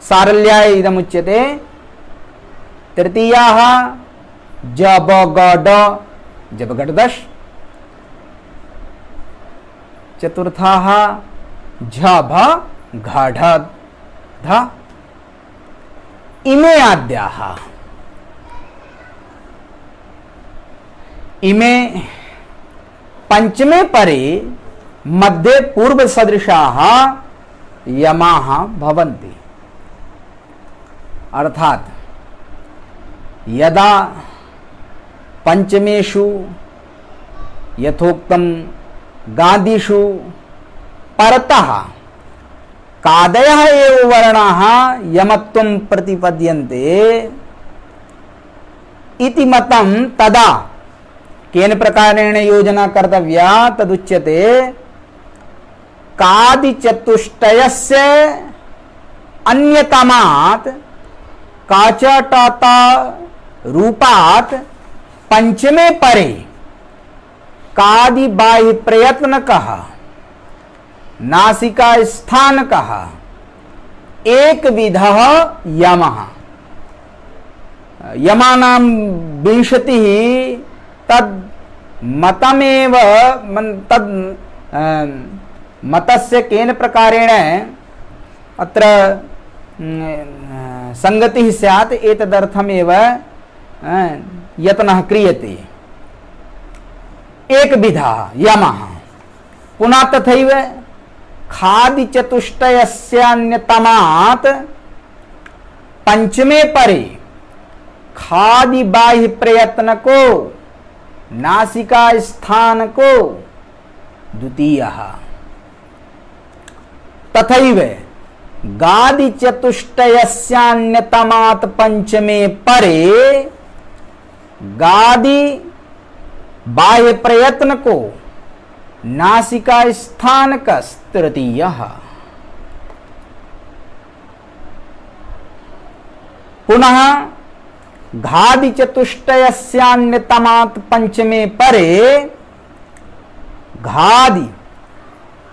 सारल्याय इदमुच्यते तृतीयाः ज ब ग ड जब गट दश चतुर्थाः झ भ घ ढ ध इमे आद्याः इमे पंचमे परे मध्ये पूर्व सदृशाः यमाः भवन्ति अर्थात यदा पंचमेषु यथोक्तम गादिषु परतः कादयः एव वर्णाः यमत्वं प्रतिपद्यन्ते इति मतं तदा केन प्रकारेण योजना कर्तव्या तदुच्यते कादि चतुष्टयस्य अन्यतमात् काचटाता रूपात् पंचमे परे कादि बाह्य प्रयत्न कहा नासिका स्थान कहा एक विधः यमः यमानां विंशतिः तद मतमेव तद मतस्य केन प्रकारेण अत्र संगतिः स्यात् एतदर्थमेव यत्नः क्रियते एक विधा यमः पुनः तथैव खादि चतुष्टयस्यान्यतमात् पंचमे परे खादि बाह्य प्रयत्न को नासिका स्थान को द्वितीयः तथैव गादि चतुष्टयस्यान्यतमात् पंचमे परे गादि बाह्य प्रयत्न को नासिका स्थान का तृतीयः पुनः घादि चतुष्टयस्यान्यतमात् पंचमे परे घादि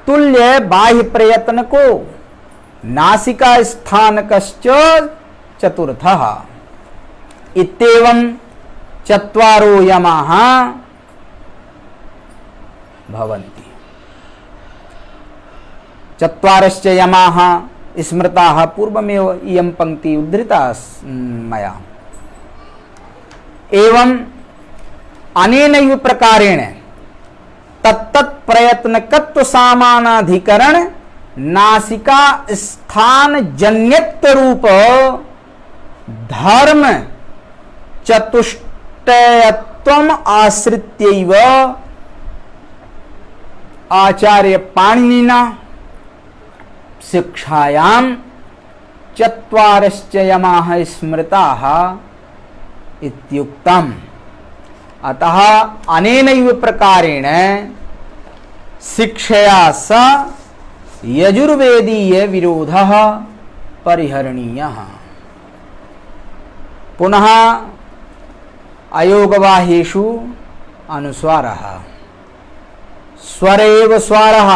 तुल्य बाह्य प्रयत्न को नासिका स्थानकश्च चतुर्थः इत्येवं चत्वारो यमाः भवन्ति। चत्वारश्च यमाः स्मृताः पूर्वमेव इयं पंक्ति उद्धृता मया। एवं अनेनैव प्रकारेण तत्तत् प्रयत्नकत्व सामानाधिकरण नासिका स्थान जन्यत्व रूप धर्म चतुष्टयत्वम् आश्रित्यैव आचार्य पाणिनिना शिक्षायां चत्वारश्च यमाः स्मृताः इत्युक्तम्। अतः अनेनैव प्रकारेण शिक्षया स यजुर्वेदीय विरोधः परिहरणीयः। पुनः अयोगबाह्येषु अनुस्वारः स्वरेव स्वारः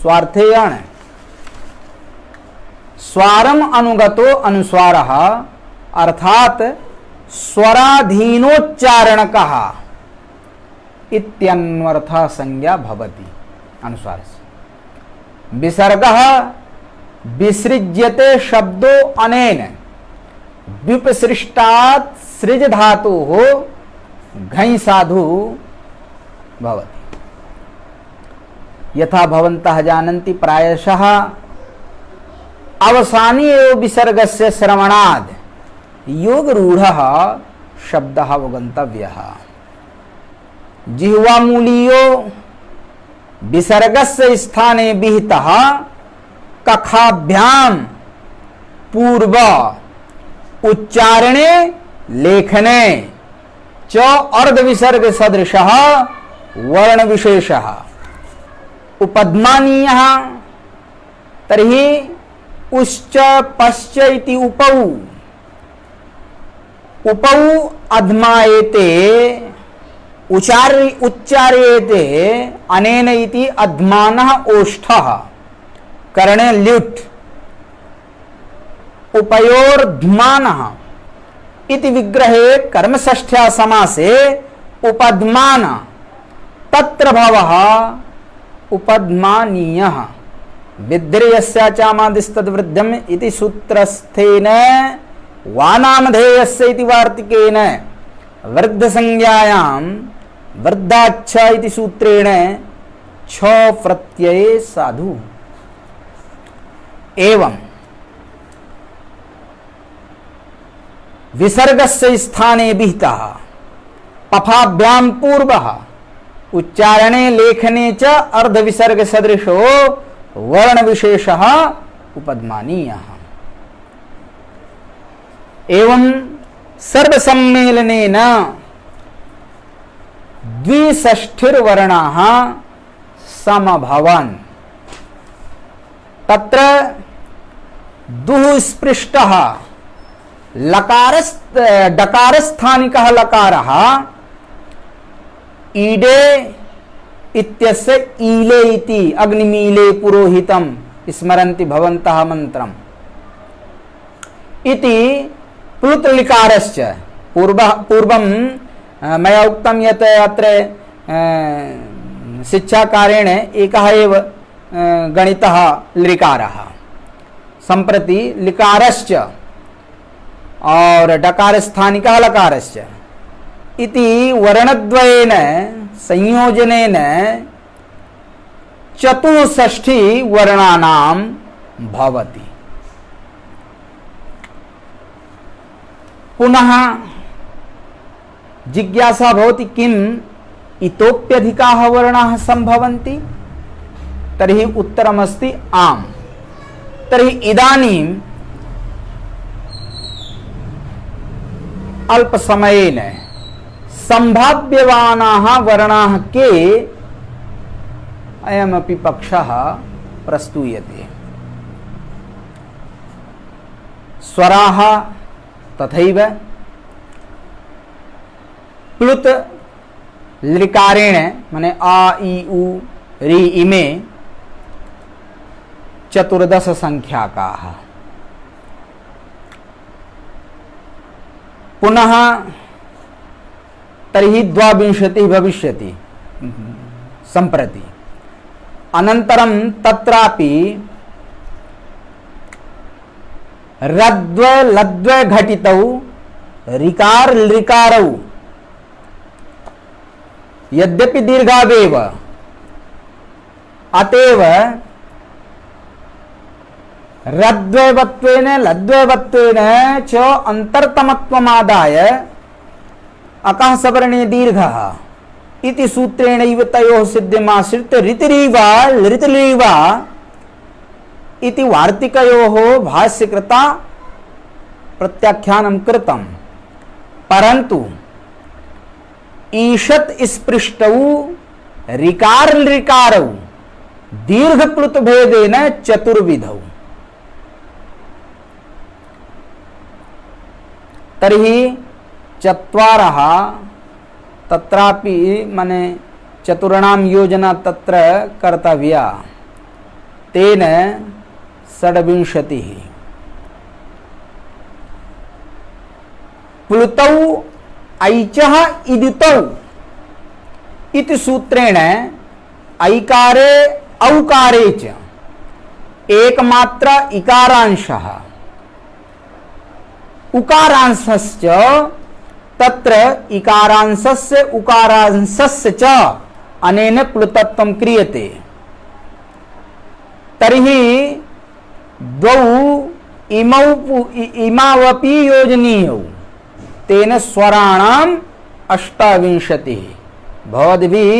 स्वार्थे अण् स्वारम अनुगतो अनुस्वारः अर्थात स्वराधीनोच्चारणकः इत्यन्वर्थः संज्ञा भवति। अनुस्वारस्य विसर्गः विसृज्यते शब्दो अनेन व्युपसृष्टात् सृज धातुः घञ् साधु भवति। यथा भवन्तः जानन्ति प्रायशः अवसाने एव विसर्गस्य श्रवणाद् योगरूढ़ः शब्दः अवगन्तव्यः। जिह्वामूलीयो विसर्गस्य स्थाने विहितः कखाभ्यां पूर्व उच्चारणे लेखने च अर्धविसर्ग सदृशः वर्ण विशेषः उपद्मानीयः तर्हि उश्च पश्च इति उपौ उपौ अध्मायेते उच्चार्येते अनेन इति अध्मानः ओष्ठः करणे ल्युट् उपयोर्ध्मानः इति विग्रहे कर्मषष्ठ्या समासे उपध्मान तत्र भवः उपध्मानीयः विद्रेयस्याचामादिस्तद्वृद्धम् इति सूत्रस्थेन वानामधेयस्य इति वार्तिकेन वृद्धसंज्ञायां वृद्धाच्छ इति सूत्रेण छ प्रत्यये साधु। एवं विसर्गस्य स्थाने विहितः पफाभ्याम पूर्वः उच्चारणे लेखने च अर्ध विसर्ग सदृशो वर्ण विशेषः उपद्मानीयः। एवं सर्वसम्मेलनेन द्विषष्ठिर्वर्णाः समभवन्। तत्र दुःस्पृष्टः डकारस्थानिकः लकारः ईडे इत्यस्य ईले इति अग्निमीले पुरोहितं स्मरन्ति भवन्तः मंत्रम् इति प्लुतलिकारश्च पूर्वं मया उक्तं यत् अत्र शिक्षाकारेण एकः एव गणितः लिकारः, सम्प्रति लिकारश्च और डकारस्थानिकः लकारश्च इति वर्णद्वयेन संयोजनेन चतुष्षष्टि वर्णानां भवति। पुनः जिज्ञासा भवति किम् इतोप्यधिकाः वर्णाः सम्भवन्ति? तर्हि उत्तरमस्ति आम्। तर्हि इदानीं अल्पसमयेन संभाव्यमानाः वर्णाः के अयमपि पक्षः प्रस्तूयते। स्वराः तथैव प्लुत लिकारेण माने आ इ उ रि इमे चतुर्दश संख्याकाः। पुनः तर्हि 22 भविष्यति सम्प्रति। अनन्तरं तत्रापि रद्व लद्व घटितौ ऋकार लृकारौ यद्यपि दीर्घावेव अतएव रद्वैवत्वेन लद्वैवत्वेन च अंतरतमत्वमादाय अकः सवर्णे दीर्घः इति सूत्रेणैव तयोः सिद्ध्यमाश्रित ऋतिरीवा लृतिरीवा इति वार्तिकयोः भाष्यकृता प्रत्याख्यानं कृतं। परन्तु ईषत् स्पृष्टौ ऋकार लृकारौ दीर्घप्लुत भेदेन चतुर्विधौ। तर्हि चत्वारः तत्रापि माने चतुर्णां योजना तत्र कर्तव्या, तेन षड्विंशतिः। प्लुतौ ऐचः इदितौ इति सूत्रेण ऐकारे औकारे च एकमात्र इकारांशः उकारांशश्च तत्र इकारांशस्य उकारांशस्य च अनेन प्लुतत्वं क्रियते। तर्हि द्वौ इमावपि योजनीयौ, तेन स्वराणाम् 28। भवद्भिः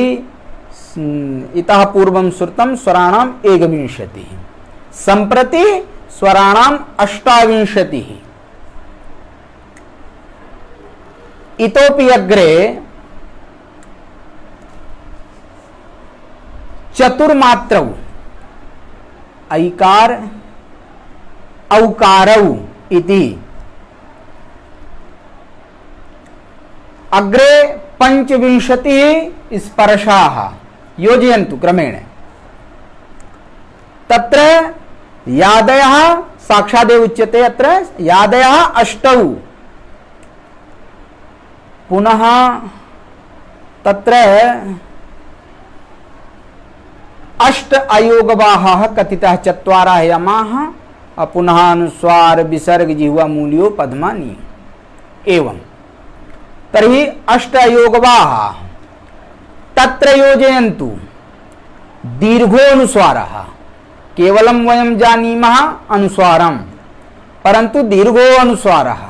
इतः पूर्वं श्रुतं स्वराणाम् 21, सम्प्रति स्वराणाम् 28। इतोपि अग्रे चतुर्मात्रौ ऐकार औकारौ इति अग्रे 25 स्पर्शाः योजयन्तु क्रमेण। तत्र यादयः साक्षादेव उच्यते, अत्र यादयः 8। पुनः तत्र 8 अयोगवाहाः कथिताः, 4 यमाः पुनः अनुस्वार विसर्ग जिह्वा मूल्यो पद्मानि। एवं तर्हि 8 अयोगवाहाः तत्र योजयन्तु दीर्घोऽनुस्वारः। केवलं वयं जानीमः अनुस्वारं, परन्तु दीर्घो अनुस्वारः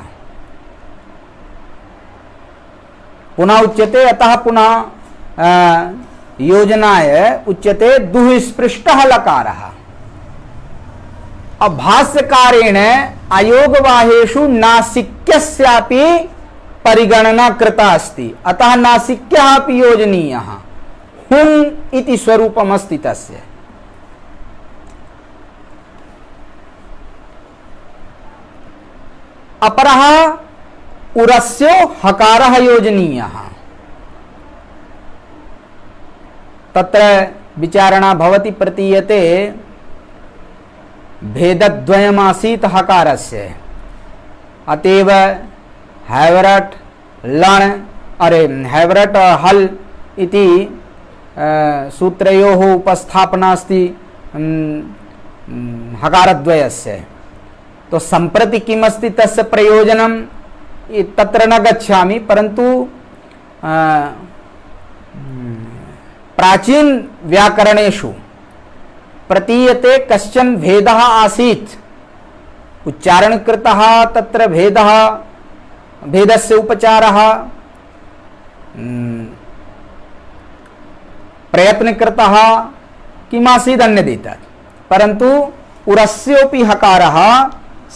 पुनः उच्यते अतः पुनः योजनाय उच्यते दुःस्पृष्टः लकारः। अब भाष्यकारेण अयोगवाहेषु नासिक्यस्यापि परिगणना कृता अस्ति, अतः नासिक्यः अपि योजनीयः। हुन् इति स्वरूपमस्ति तस्य। अपरः उरस्यो हकारः योजनीयः। तत्र विचारणा भवति, प्रतीयते भेदद्वयमासीत् हकारस्य, अतएव हैवरट लण अरे हैवरट हल इति सूत्रयोः उपस्थापना अस्ति हकारद्वयस्य। तो सम्प्रति किमस्ति तस्य प्रयोजनं तत्र न गच्छामि, परन्तु प्राचीन व्याकरणेषु प्रतीयते कश्चन भेदः आसीत्, उच्चारणकृतः तत्र भेदः, भेदस्य उपचारः प्रयत्नकृतः किमासीत् अन्यदेतत्, परन्तु उरस्योऽपि हकारः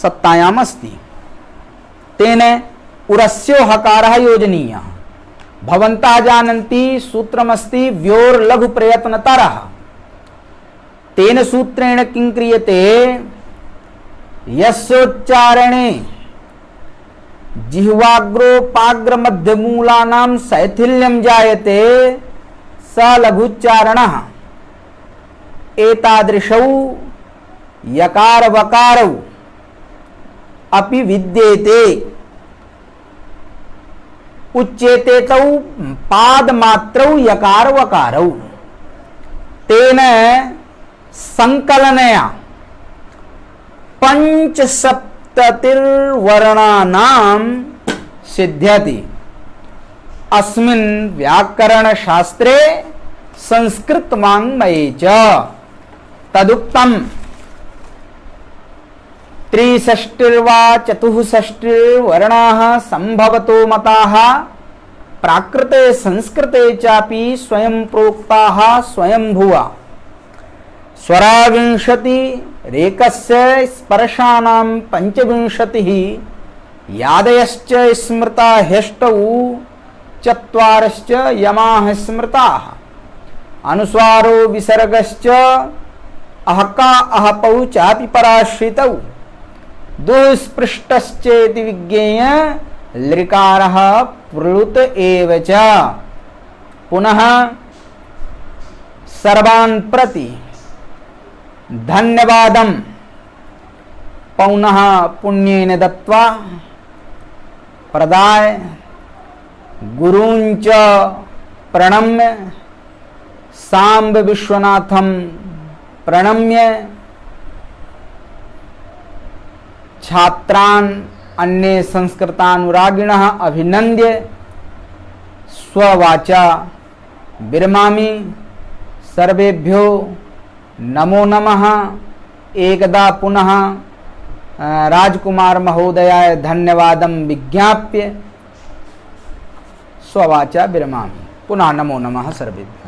सत्तायाम् अस्ति। तेन उरस्यो हकारः योजनीयः। भवन्तः जानन्ति सूत्रमस्ति व्योर्लघु प्रयत्नतरः। तेन सूत्रेण किं क्रियते, यस्योच्चारणे जिह्वाग्रोपाग्रमध्यमूलानां शैथिल्यं जायते स लघुच्चारणः। एतादृशौ यकार वकारौ अपि विद्येते। उच्येते तौ पादमात्रौ यकार वकारौ। तेन संकलनया पंचसप्ततिर्वर्णानां सिद्ध्यति। अस्मिन् व्याकरणशास्त्रे संस्कृतवाङ्मये च तदुक्तम्। त्रिषष्टिर्वा चतुष्षष्टिर्वर्णाः संभवतो मताः प्राकृते संस्कृते चापि स्वयं प्रोक्ताः स्वयंभुवा। स्वराविंशति रेकस्य स्पर्शानां पंचविंशतिः यादयश्च स्मृता ह्यष्टौ चत्वारश्च यमाः स्मृताः। अनुस्वारो विसर्गश्च अहका अहपौ चापि पराश्रितौ। दुःस्पृष्टश्चेति विज्ञेय लृकारः प्लुत एव च। पुनः सर्वान् प्रति धन्यवादं पौनः पुण्येन दत्त्वा प्रदाय गुरूंच प्रणम्य सांब विश्वनाथं प्रणम्य छात्रान् अन्ये संस्कृतानुरागिणः अभिनन्द्य स्ववाचा विरमामि। सर्वेभ्यो नमो नमः। एकदा पुनः राजकुमार महोदयाय धन्यवादं विज्ञाप्य स्ववाचा विरमामि। पुनः नमो नमः सर्वेभ्यो।